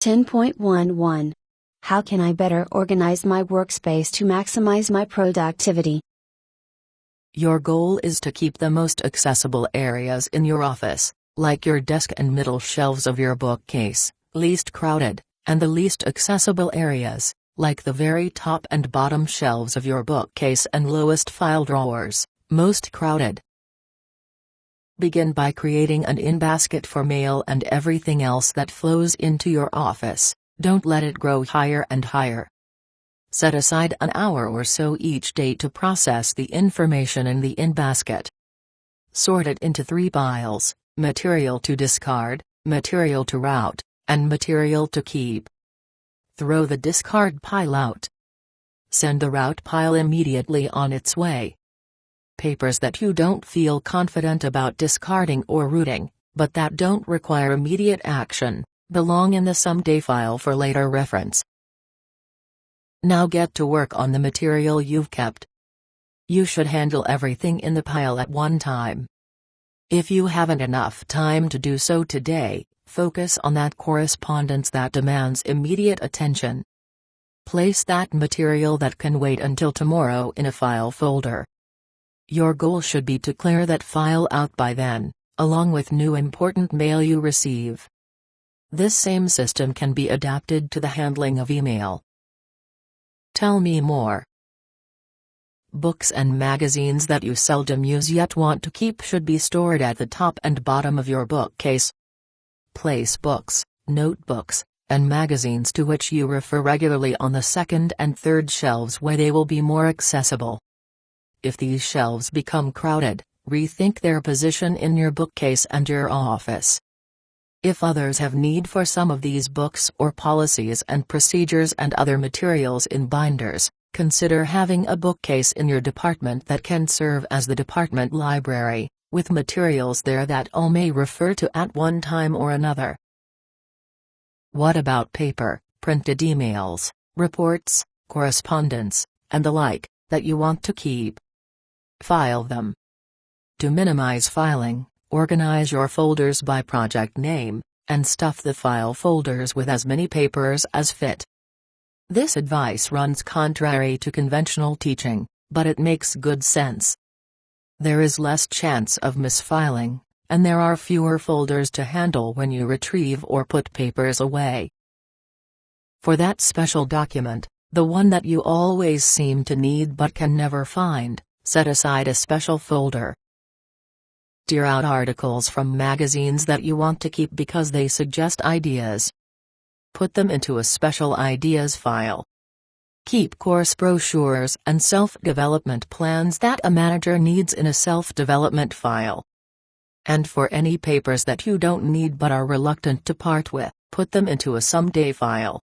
10.11. How can I better organize my workspace to maximize my productivity? Your goal is to keep the most accessible areas in your office, like your desk and middle shelves of your bookcase, least crowded, and the least accessible areas, like the very top and bottom shelves of your bookcase and lowest file drawers, most crowded. Begin by creating an in-basket for mail and everything else that flows into your office. Don't let it grow higher and higher. Set aside an hour or so each day to process the information in the in-basket. Sort it into 3 piles: material to discard, material to route, and material to keep. Throw the discard pile out. Send the route pile immediately on its way. Papers that you don't feel confident about discarding or routing, but that don't require immediate action, belong in the someday file for later reference. Now get to work on the material you've kept. You should handle everything in the pile at one time. If you haven't enough time to do so today, focus on that correspondence that demands immediate attention. Place that material that can wait until tomorrow in a file folder. Your goal should be to clear that file out by then, along with new important mail you receive. This same system can be adapted to the handling of email. Tell me more. Books and magazines that you seldom use yet want to keep should be stored at the top and bottom of your bookcase. Place books, notebooks, and magazines to which you refer regularly on the second and third shelves where they will be more accessible. If these shelves become crowded, rethink their position in your bookcase and your office. If others have need for some of these books or policies and procedures and other materials in binders, consider having a bookcase in your department that can serve as the department library, with materials there that all may refer to at one time or another. What about paper, printed emails, reports, correspondence, and the like, that you want to keep? File them. To minimize filing, organize your folders by project name, and stuff the file folders with as many papers as fit. This advice runs contrary to conventional teaching, but it makes good sense. There is less chance of misfiling, and there are fewer folders to handle when you retrieve or put papers away. For that special document, the one that you always seem to need but can never find, set aside a special folder. Tear out articles from magazines that you want to keep because they suggest ideas. Put them into a special ideas file. Keep course brochures and self-development plans that a manager needs in a self-development file. And for any papers that you don't need but are reluctant to part with, put them into a someday file.